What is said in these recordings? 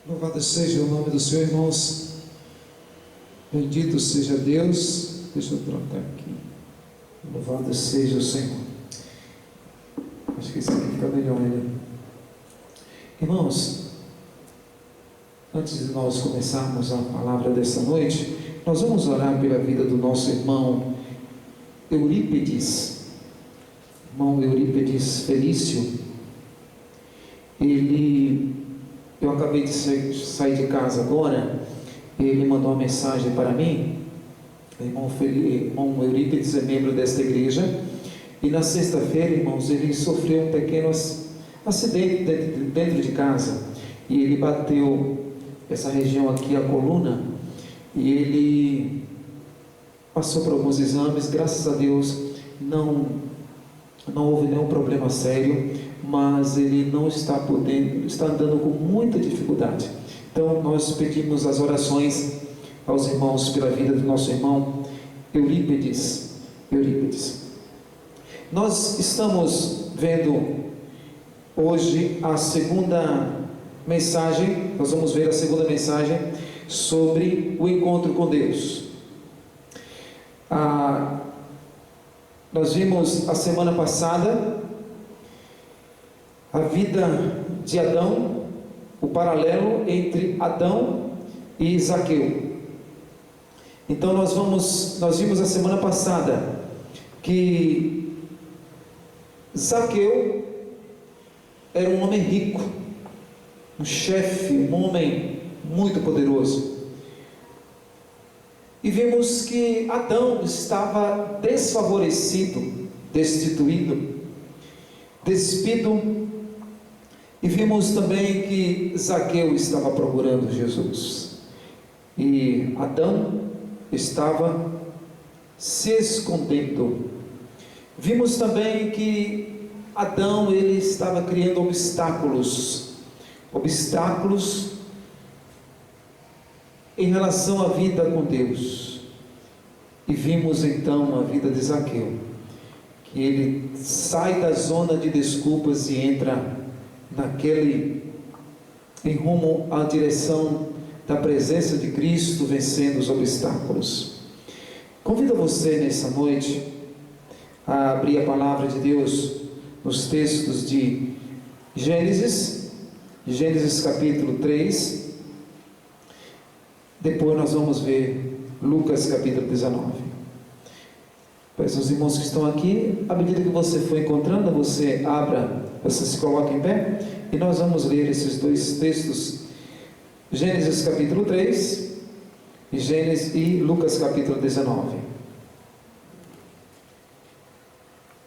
Louvado seja o nome do Senhor, irmãos. Bendito seja Deus. Deixa eu trocar aqui. Louvado seja o Senhor. Acho que isso aqui fica melhor, né? Irmãos, antes de nós começarmos a palavra dessa noite, nós vamos orar pela vida do nosso irmão Eurípedes. Irmão Eurípedes Felício. Eu acabei de sair de casa agora. Ele mandou uma mensagem para mim. O irmão Eurípedes é membro desta igreja. E na sexta-feira, irmãos, ele sofreu um pequeno acidente dentro de casa. E ele bateu essa região aqui, a coluna. E ele passou por alguns exames. Graças a Deus, não houve nenhum problema sério. Mas ele não está podendo, está andando com muita dificuldade. Então nós pedimos as orações aos irmãos pela vida do nosso irmão Eurípedes. Nós estamos vendo hoje a segunda mensagem. Nós vamos ver a segunda mensagem sobre o encontro com Deus. Nós vimos a semana passada a vida de Adão, o paralelo entre Adão e Zaqueu. Então nós vimos a semana passada que Zaqueu era um homem rico, um chefe, um homem muito poderoso. E vimos que Adão estava desfavorecido, destituído, despido. E vimos também que Zaqueu estava procurando Jesus. E Adão estava se escondendo. Vimos também que Adão, ele estava criando obstáculos em relação à vida com Deus. E vimos então a vida de Zaqueu, que ele sai da zona de desculpas e entra em rumo à direção da presença de Cristo, vencendo os obstáculos. Convido você nessa noite a abrir a palavra de Deus nos textos de Gênesis capítulo 3. Depois nós vamos ver Lucas capítulo 19. Peço aos irmãos que estão aqui, à medida que você for encontrando, você se coloca em pé, e nós vamos ler esses dois textos, Gênesis capítulo 3 e Lucas capítulo 19.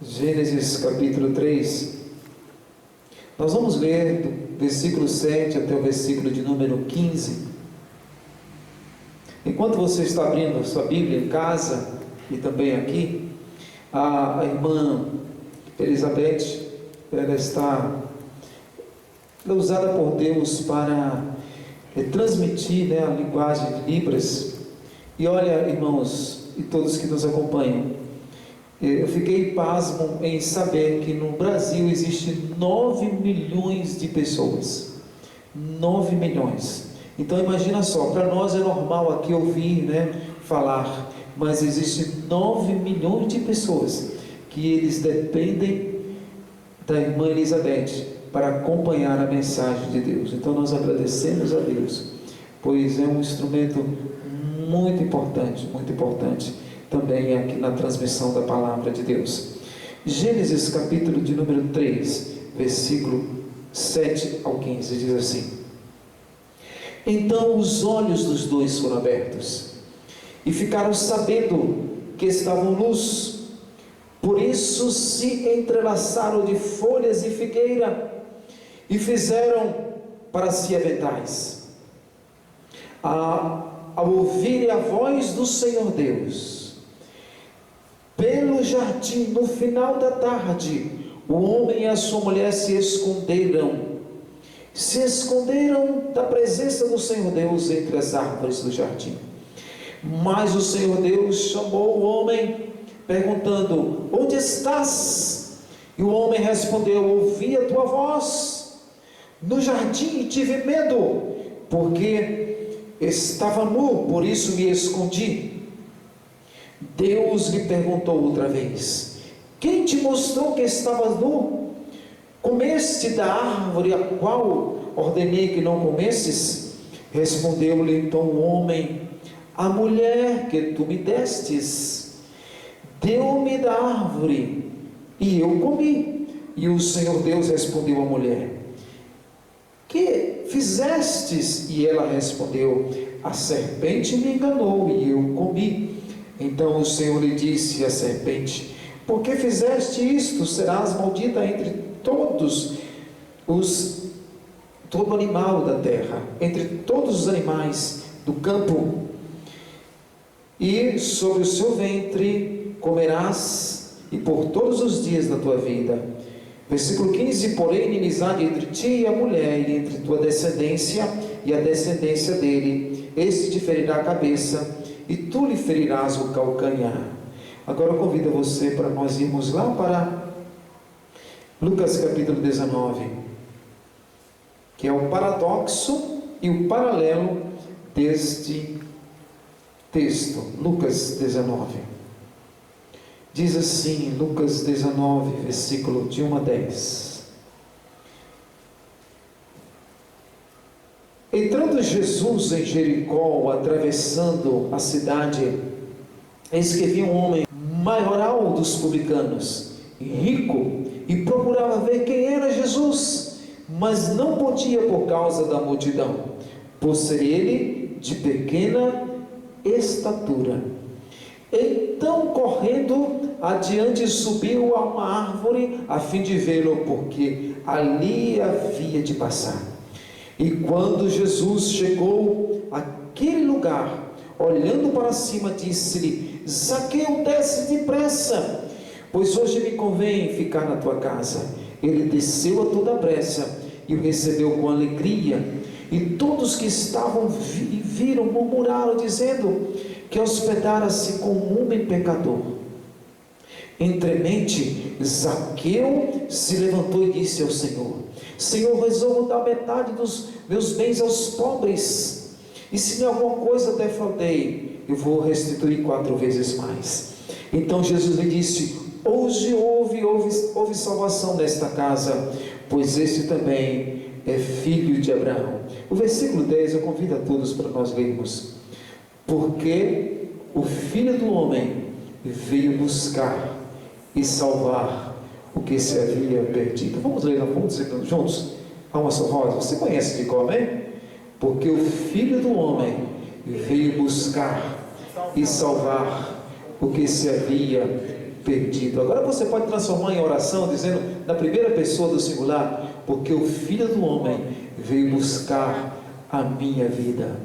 Gênesis capítulo 3, nós vamos ler do versículo 7 até o versículo de número 15. Enquanto você está abrindo a sua Bíblia em casa e também aqui, a irmã Elizabeth, ela é usada por Deus para transmitir, a linguagem de Libras. E olha, irmãos e todos que nos acompanham, eu fiquei pasmo em saber que no Brasil existe 9 milhões de pessoas. 9 milhões. Então imagina só, para nós é normal aqui ouvir, falar, mas existem 9 milhões de pessoas que eles dependem da irmã Elizabeth para acompanhar a mensagem de Deus. Então nós agradecemos a Deus, pois é um instrumento muito importante também aqui na transmissão da palavra de Deus. Gênesis capítulo de número 3, versículo 7 ao 15, diz assim: Então os olhos dos dois foram abertos, e ficaram sabendo que estavam nus. Por isso se entrelaçaram de folhas de figueira, e fizeram para si aventais. Ao ouvirem a voz do Senhor Deus, pelo jardim, no final da tarde, o homem e a sua mulher se esconderam da presença do Senhor Deus entre as árvores do jardim. Mas o Senhor Deus chamou o homem, perguntando: onde estás? E o homem respondeu: ouvi a tua voz no jardim e tive medo, porque estava nu, por isso me escondi. Deus lhe perguntou outra vez: quem te mostrou que estavas nu? Comeste da árvore a qual ordenei que não comesses? Respondeu-lhe então o homem: a mulher que tu me destes deu-me da árvore e eu comi. E o Senhor Deus respondeu à mulher: que fizestes? E ela respondeu: a serpente me enganou e eu comi. Então o Senhor lhe disse à serpente: por que fizeste isto? Serás maldita entre todo animal da terra, entre todos os animais do campo, e sobre o seu ventre comerás, e por todos os dias da tua vida. Versículo 15: porém inimizade entre ti e a mulher, e entre tua descendência e a descendência dele, este te ferirá a cabeça, e tu lhe ferirás o calcanhar. Agora eu convido você para nós irmos lá para Lucas capítulo 19, que é o paradoxo e o paralelo deste texto. Lucas 19 diz assim, Lucas 19, versículo de 1 a 10: entrando Jesus em Jericó, atravessando a cidade, eis que havia um homem maioral dos publicanos, rico, e procurava ver quem era Jesus, mas não podia por causa da multidão, por ser ele de pequena estatura. Então, correndo adiante, subiu a uma árvore a fim de vê-lo, porque ali havia de passar. E quando Jesus chegou àquele lugar, olhando para cima, disse-lhe: Zaqueu, desce depressa, pois hoje me convém ficar na tua casa. Ele desceu a toda pressa e o recebeu com alegria. E todos que estavam viram, murmuraram, dizendo que hospedara-se com um homem pecador. Entremente, Zaqueu se levantou e disse ao Senhor: Senhor, resolvo dar metade dos meus bens aos pobres, e se em alguma coisa defraudei, eu vou restituir 4 vezes mais. Então Jesus lhe disse: hoje houve salvação nesta casa, pois este também é filho de Abraão. O versículo 10 eu convido a todos para nós lermos: porque o Filho do Homem veio buscar e salvar o que se havia perdido. Vamos ler, vamos dizer juntos? Alma sorrosa, você conhece de cor, hein? Porque o Filho do Homem veio buscar e salvar o que se havia perdido. Agora você pode transformar em oração, dizendo na primeira pessoa do singular: porque o Filho do Homem veio buscar a minha vida,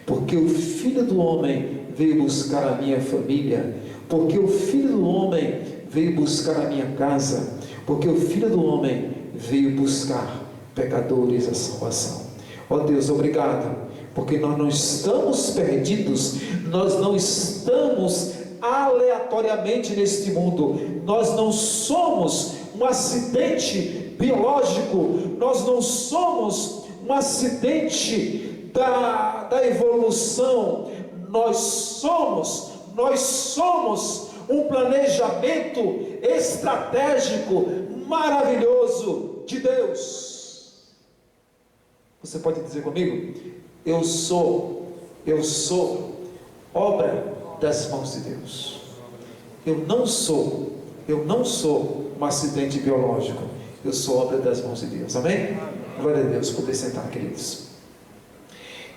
porque o Filho do Homem veio buscar a minha família, porque o Filho do Homem veio buscar a minha casa, porque o Filho do Homem veio buscar pecadores a salvação. Ó Deus, obrigado, porque nós não estamos perdidos, nós não estamos aleatoriamente neste mundo, nós não somos um acidente biológico, nós não somos um acidente da evolução, nós somos um planejamento estratégico maravilhoso de Deus. Você pode dizer comigo: eu sou obra das mãos de Deus. Eu não sou um acidente biológico, eu sou obra das mãos de Deus. Amém? Glória a Deus. Poder sentar, queridos.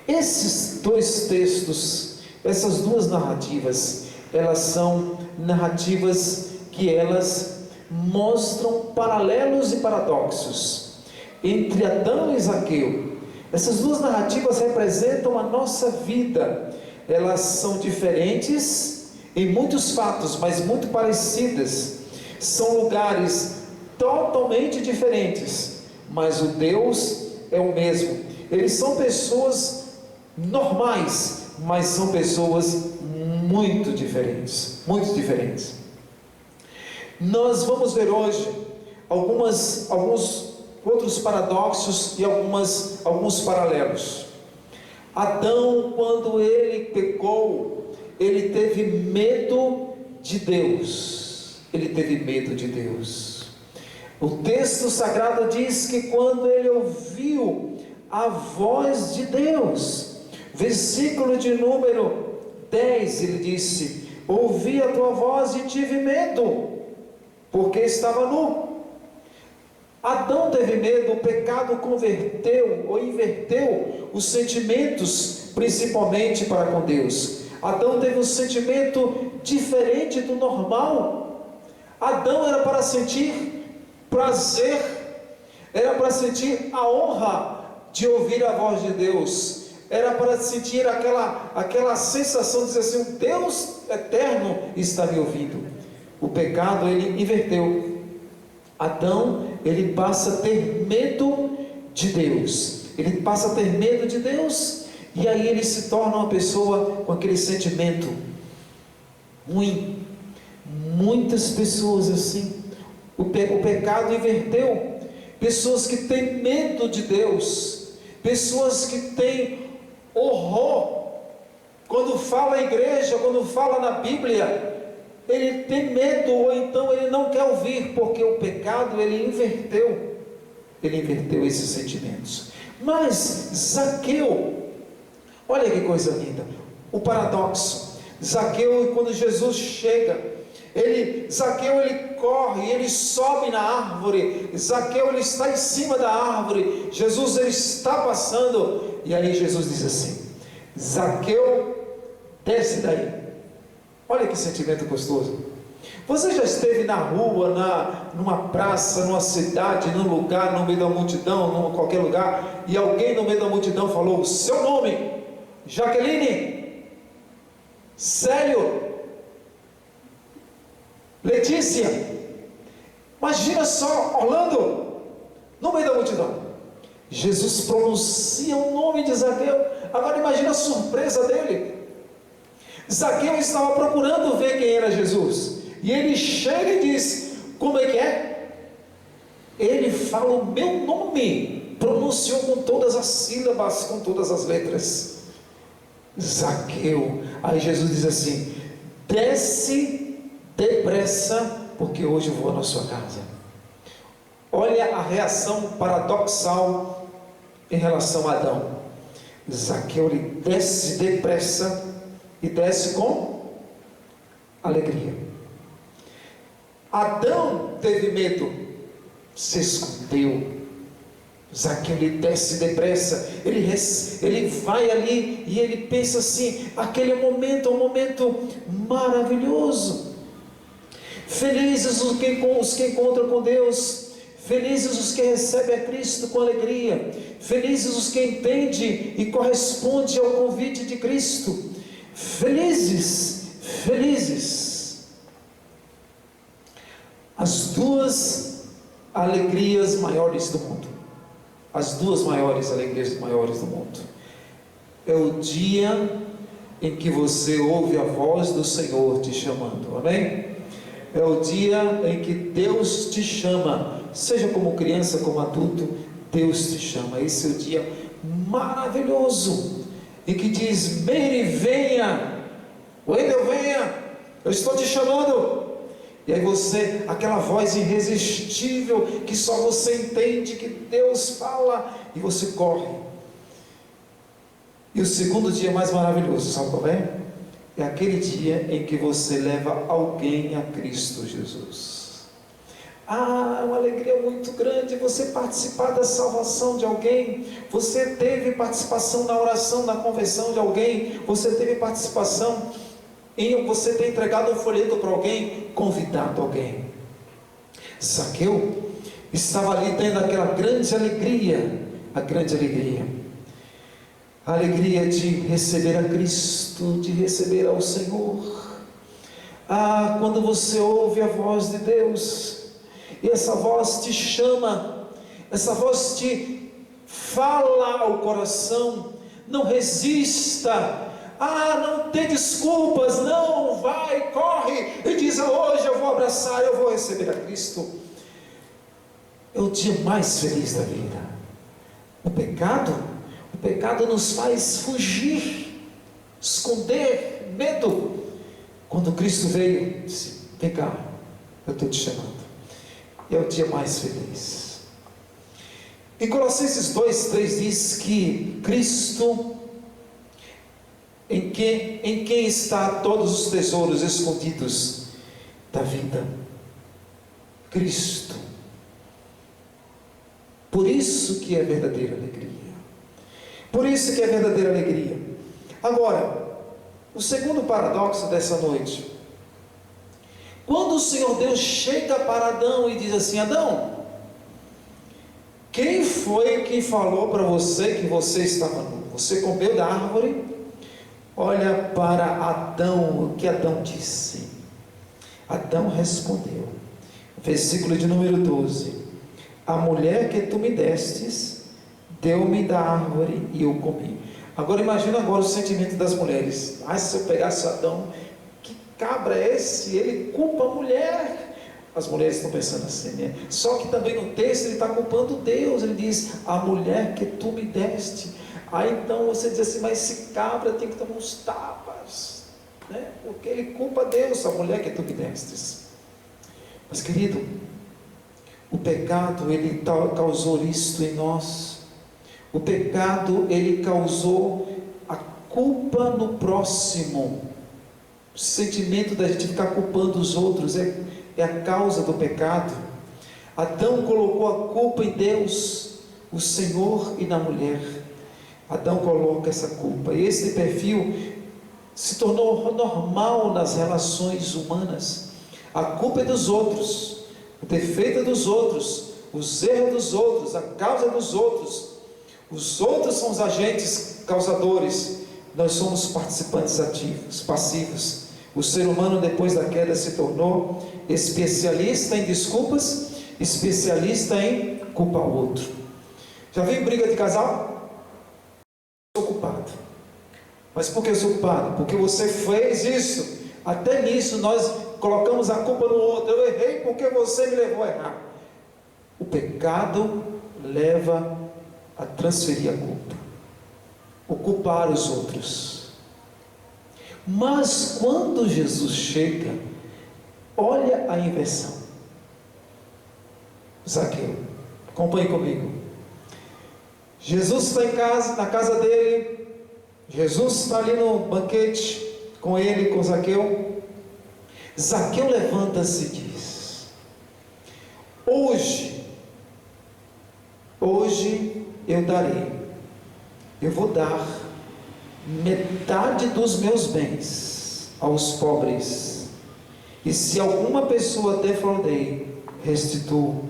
Esses dois textos, essas duas narrativas, elas são narrativas que elas mostram paralelos e paradoxos entre Adão e Zaqueu. Essas duas narrativas representam a nossa vida. Elas são diferentes em muitos fatos, mas muito parecidas. São lugares totalmente diferentes, mas o Deus é o mesmo. Eles são pessoas normais, mas são pessoas muito diferentes, muito diferentes. Nós vamos ver hoje alguns outros paradoxos e alguns paralelos. Adão, quando ele pecou, ele teve medo de Deus. Ele teve medo de Deus. O texto sagrado diz que quando ele ouviu a voz de Deus, versículo de número 10, ele disse: ouvi a tua voz e tive medo, porque estava nu. Adão teve medo, o pecado converteu ou inverteu os sentimentos, principalmente para com Deus. Adão teve um sentimento diferente do normal. Adão era para sentir prazer, era para sentir a honra de ouvir a voz de Deus, era para sentir aquela sensação de dizer assim: o Deus eterno está me ouvindo. O pecado, ele inverteu. Adão, ele passa a ter medo de Deus, ele passa a ter medo de Deus, e aí ele se torna uma pessoa com aquele sentimento ruim. Muitas pessoas assim, o pecado inverteu. Pessoas que têm medo de Deus, pessoas que têm horror, quando fala a igreja, quando fala na Bíblia, ele tem medo, ou então ele não quer ouvir, porque o pecado, ele inverteu esses sentimentos. Mas Zaqueu, olha que coisa linda, o paradoxo. Zaqueu, quando Jesus chega, Zaqueu ele corre, ele sobe na árvore. Zaqueu ele está em cima da árvore. Jesus ele está passando, e aí Jesus diz assim: Zaqueu, desce daí. Olha que sentimento gostoso. Você já esteve na rua, numa praça, numa cidade, num lugar, no meio da multidão, em qualquer lugar, e alguém no meio da multidão falou o seu nome: Jaqueline, Célio, Letícia. Imagina só, Orlando, no meio da multidão. Jesus pronuncia o nome de Zaqueu. Agora imagina a surpresa dele. Zaqueu estava procurando ver quem era Jesus, e ele chega e diz: como é que é? Ele fala o meu nome, pronunciou com todas as sílabas, com todas as letras: Zaqueu. Aí Jesus diz assim: desce depressa, porque hoje eu vou na sua casa. Olha a reação paradoxal em relação a Adão. Zaqueu ele desce depressa, e desce com alegria. Adão teve medo, se escondeu. Zaqueu ele desce depressa, ele vai ali e ele pensa assim: aquele momento é um momento maravilhoso. Felizes os que encontram com Deus, felizes os que recebem a Cristo com alegria, felizes os que entendem e correspondem ao convite de Cristo. Felizes, felizes. As duas alegrias maiores do mundo, as duas maiores alegrias maiores do mundo, é o dia em que você ouve a voz do Senhor te chamando, amém? É o dia em que Deus te chama, seja como criança, como adulto, Deus te chama. Esse é o dia maravilhoso, em que diz: Meire, venha, Wendel, venha, eu estou te chamando. E aí você, aquela voz irresistível, que só você entende, que Deus fala, e você corre. E o segundo dia mais maravilhoso, sabe qual é? É aquele dia em que você leva alguém a Cristo Jesus. Uma alegria muito grande você participar da salvação de alguém. Você teve participação na oração, na conversão de alguém. Você teve participação em você ter entregado um folheto para alguém, convidado alguém. Zaqueu estava ali tendo aquela grande alegria, a alegria de receber a Cristo, de receber ao Senhor. Quando você ouve a voz de Deus, e essa voz te chama, essa voz te fala ao coração, não resista, não tem desculpas, não, vai, corre, e diz: hoje eu vou abraçar, eu vou receber a Cristo. É o dia mais feliz da vida. O O pecado nos faz fugir, esconder, medo. Quando Cristo veio, disse: vem cá, eu estou te chamando. E é o dia mais feliz. Em Colossenses 2:3 diz que Cristo, em quem está todos os tesouros escondidos da vida. Cristo. Por isso que é verdadeira alegria. Por isso que é verdadeira alegria. Agora, o segundo paradoxo dessa noite. Quando o Senhor Deus chega para Adão e diz assim: Adão, quem foi que falou para você que você estava nu? Você comeu da árvore? Olha para Adão, o que Adão disse. Adão respondeu, versículo de número 12: a mulher que tu me destes, deu-me da árvore e eu comi. Agora imagina agora o sentimento das mulheres. Se eu pegasse Adão, que cabra é esse? Ele culpa a mulher. As mulheres estão pensando assim, né? Só que também no texto ele está culpando Deus. Ele diz: a mulher que tu me deste. Aí então você diz assim: mas esse cabra tem que tomar uns tapas, né? Porque ele culpa Deus, a mulher que tu me destes. Mas querido, o pecado ele causou isto em nós. O pecado ele causou a culpa no próximo. O sentimento da gente ficar culpando os outros é a causa do pecado. Adão colocou a culpa em Deus, o Senhor, e na mulher. Adão coloca essa culpa. E esse perfil se tornou normal nas relações humanas. A culpa é dos outros, o defeito é dos outros, os erros dos outros, a causa é dos outros. Os outros são os agentes causadores, nós somos participantes ativos, passivos. O ser humano depois da queda se tornou especialista em desculpas, especialista em culpar o outro. Já viu briga de casal? Eu sou culpado. Mas por que eu sou culpado? Porque você fez isso. Até nisso nós colocamos a culpa no outro. Eu errei porque você me levou a errar. O pecado leva a transferir a culpa, o culpar os outros. Mas quando Jesus chega, olha a inversão. Zaqueu, acompanhe comigo. Jesus está em casa, na casa dele. Jesus está ali no banquete com ele, com Zaqueu. Zaqueu levanta-se e diz: hoje eu darei, eu vou dar metade dos meus bens aos pobres, e se alguma pessoa defraudei, restituo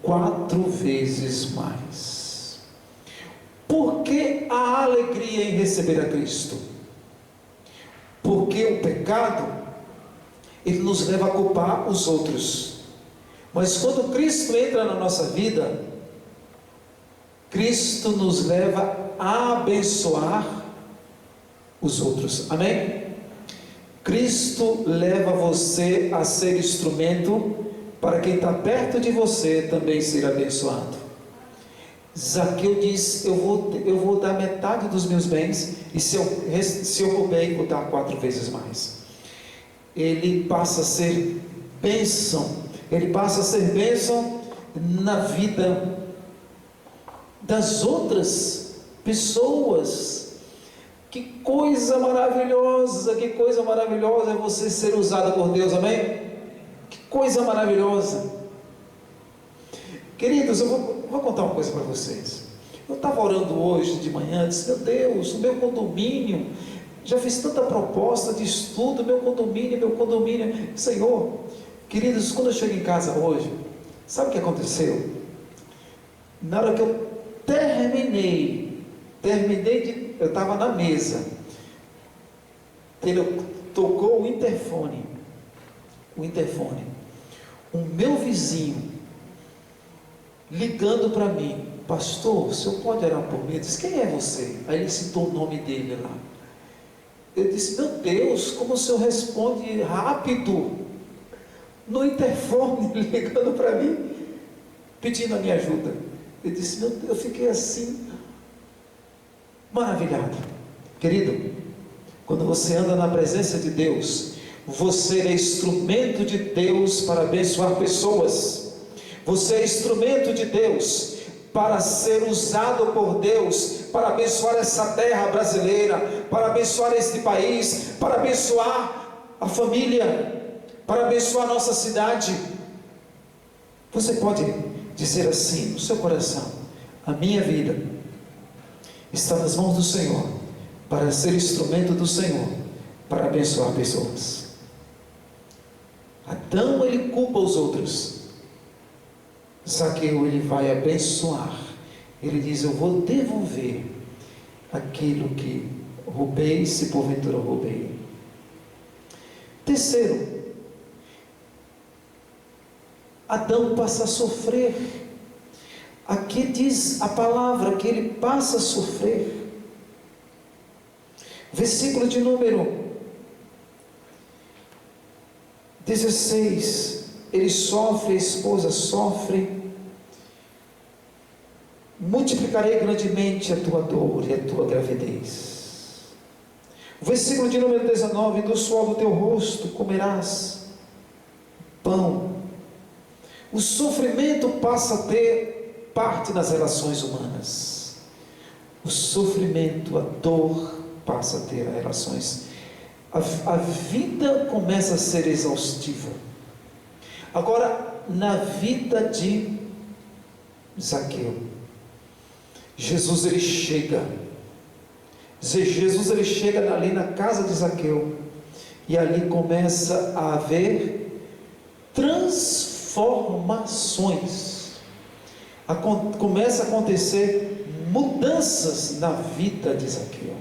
4 vezes mais. Por que a alegria em receber a Cristo? Porque o pecado, ele nos leva a culpar os outros. Mas quando Cristo entra na nossa vida, Cristo nos leva a abençoar os outros. Amém? Cristo leva você a ser instrumento para quem está perto de você também ser abençoado. Zaqueu diz: eu vou dar metade dos meus bens, e se eu roubei, vou dar 4 vezes mais. Ele passa a ser bênção. Ele passa a ser bênção na vida das outras pessoas. Que coisa maravilhosa é você ser usado por Deus, amém? Que coisa maravilhosa. Queridos, eu vou contar uma coisa para vocês. Eu estava orando hoje de manhã, disse: meu Deus, o meu condomínio, já fiz tanta proposta de estudo, meu condomínio, Senhor. Queridos, quando eu chego em casa hoje, sabe o que aconteceu? Na hora que eu eu estava na mesa, ele tocou o interfone, o meu vizinho ligando para mim: pastor, o senhor pode orar por mim? Eu disse: quem é você? Aí ele citou o nome dele lá. Eu disse: meu Deus, como o senhor responde rápido, no interfone, ligando para mim, pedindo a minha ajuda. Eu disse: meu Deus, eu fiquei assim. maravilhado. Querido, quando você anda na presença de Deus, você é instrumento de Deus para abençoar pessoas. Você é instrumento de Deus para ser usado por Deus para abençoar essa terra brasileira, para abençoar este país, para abençoar a família, para abençoar a nossa cidade. Você pode dizer assim no seu coração: a minha vida está nas mãos do Senhor, para ser instrumento do Senhor, para abençoar pessoas. Adão, ele culpa os outros. Zaqueu, ele vai abençoar. Ele diz: eu vou devolver aquilo que roubei, se porventura roubei. Terceiro, Adão passa a sofrer. Aqui diz a palavra que ele passa a sofrer. Versículo de número 16, ele sofre, a esposa sofre. Multiplicarei grandemente a tua dor e a tua gravidez. O versículo de número 19, do suor do teu rosto comerás pão. O sofrimento passa a ter parte nas relações humanas. O sofrimento, a dor passa a ter relações. A vida começa a ser exaustiva. Agora, na vida de Zaqueu, Jesus ele chega ali na casa de Zaqueu, e ali começa a haver transformações. Começa a acontecer mudanças na vida de Zaqueu.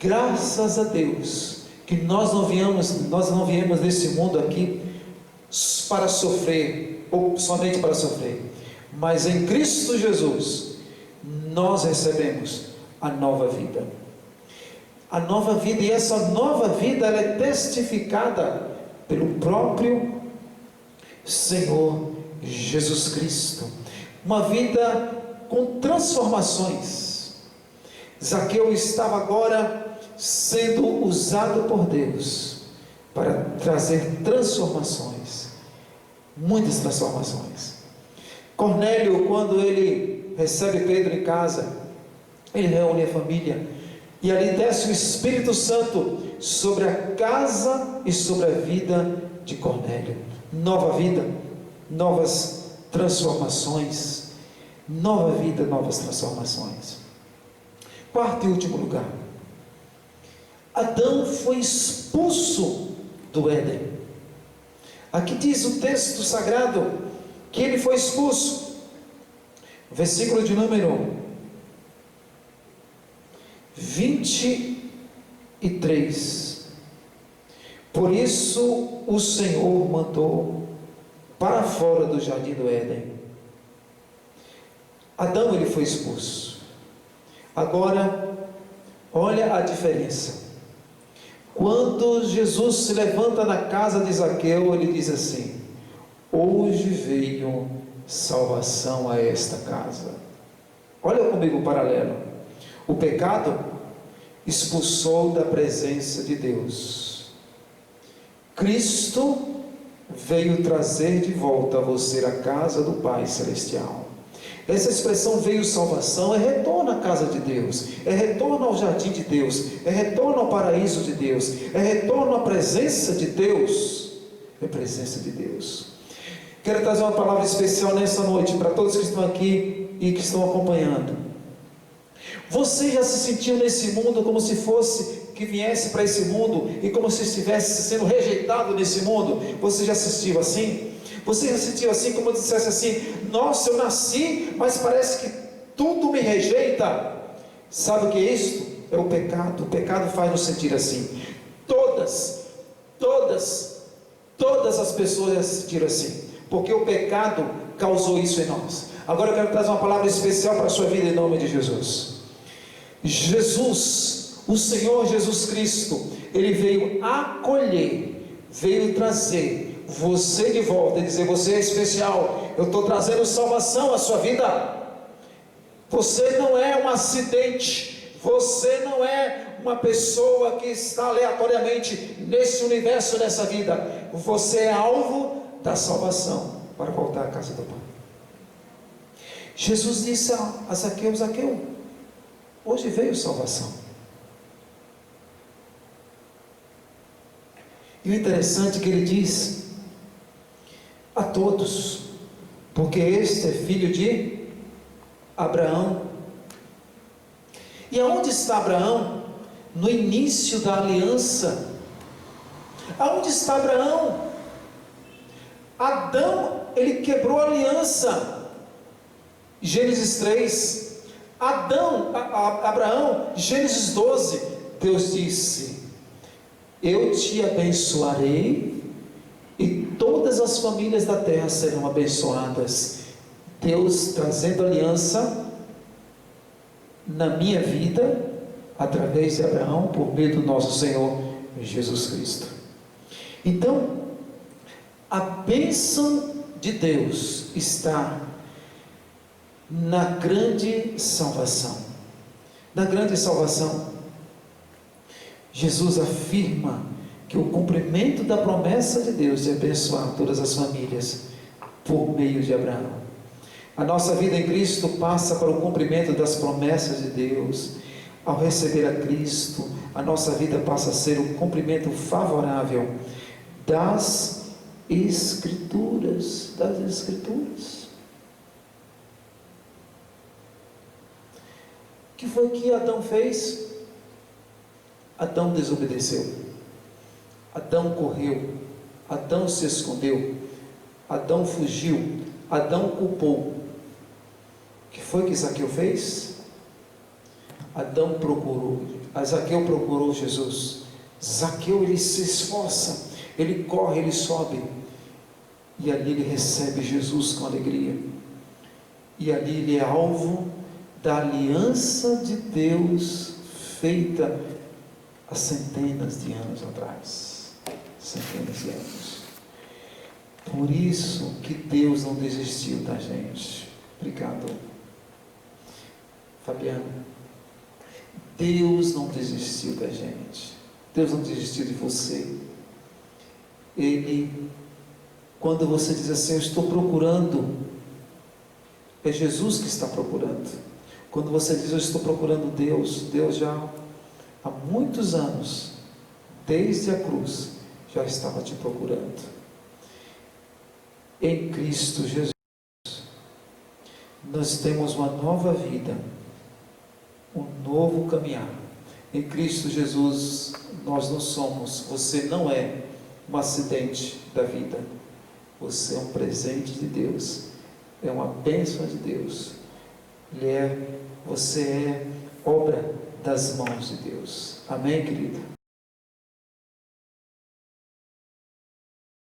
Graças a Deus que nós não viemos nesse mundo aqui para sofrer, ou somente para sofrer, mas em Cristo Jesus nós recebemos a nova vida. A nova vida, e essa nova vida ela é testificada pelo próprio Senhor Jesus Cristo. Uma vida com transformações. Zaqueu estava agora sendo usado por Deus para trazer transformações, muitas transformações. Cornélio, quando ele recebe Pedro em casa, ele reúne a família, e ali desce o Espírito Santo sobre a casa e sobre a vida de Cornélio. Nova vida, novas transformações. Nova vida, novas transformações. Quarto e último lugar, Adão foi expulso do Éden. Aqui diz o texto sagrado que ele foi expulso. Versículo de número 23. Por isso o Senhor mandou para fora do jardim do Éden. Adão ele foi expulso. Agora, olha a diferença. Quando Jesus se levanta na casa de Zaqueu, ele diz assim: hoje veio salvação a esta casa. Olha comigo o paralelo. O pecado expulsou da presença de Deus. Cristo veio trazer de volta a você a casa do Pai Celestial. Essa expressão veio salvação é retorno à casa de Deus, é retorno ao jardim de Deus, é retorno ao paraíso de Deus, é retorno à presença de Deus, é presença de Deus. Quero trazer uma palavra especial nessa noite para todos que estão aqui e que estão acompanhando. Você já se sentiu nesse mundo como se fosse que viesse para esse mundo e como se estivesse sendo rejeitado nesse mundo? Você já se sentiu assim? Você já se sentiu assim, como eu dissesse assim: nossa, eu nasci, mas parece que tudo me rejeita. Sabe o que é isso? É o pecado. O pecado faz nos sentir assim. Todas as pessoas já se sentiram assim, porque o pecado causou isso em nós. Agora eu quero trazer uma palavra especial para a sua vida em nome de Jesus. Jesus, o Senhor Jesus Cristo, Ele veio acolher, veio trazer você de volta e dizer: você é especial, eu estou trazendo salvação à sua vida. Você não é um acidente, você não é uma pessoa que está aleatoriamente nesse universo, nessa vida. Você é alvo da salvação para voltar à casa do Pai. Jesus disse a Zaqueu: Zaqueu, hoje veio salvação. E o interessante é que ele diz a todos, porque este é filho de Abraão. E aonde está Abraão? No início da aliança. Aonde está Abraão? Adão, ele quebrou a aliança. Gênesis 3. Abraão, Gênesis 12. Deus disse: eu te abençoarei e todas as famílias da terra serão abençoadas. Deus trazendo aliança na minha vida, através de Abraão, por meio do nosso Senhor Jesus Cristo. Então, a bênção de Deus está na grande salvação. Na grande salvação, Jesus afirma que o cumprimento da promessa de Deus de abençoar todas as famílias por meio de Abraão. A nossa vida em Cristo passa para o cumprimento das promessas de Deus. Ao receber a Cristo, a nossa vida passa a ser o cumprimento favorável das Escrituras. Das Escrituras. O que foi que Adão fez? Adão desobedeceu. Adão correu. Adão se escondeu. Adão fugiu. Adão culpou. O que foi que Zaqueu fez? Zaqueu procurou Jesus. Zaqueu, ele se esforça, ele corre, ele sobe, e ali ele recebe Jesus com alegria, e ali ele é alvo da aliança de Deus feita há centenas de anos atrás. Centenas de anos. Por isso que Deus não desistiu da gente. Obrigado, Fabiano. Deus não desistiu da gente. Deus não desistiu de você. Ele, quando você diz assim, eu estou procurando, é Jesus que está procurando. Quando você diz, eu estou procurando Deus, Deus já há muitos anos, desde a cruz, já estava te procurando. Em Cristo Jesus, nós temos uma nova vida, um novo caminhar. Em Cristo Jesus, nós não somos, você não é um acidente da vida, você é um presente de Deus, é uma bênção de Deus, você é obra das mãos de Deus. Amém, querido?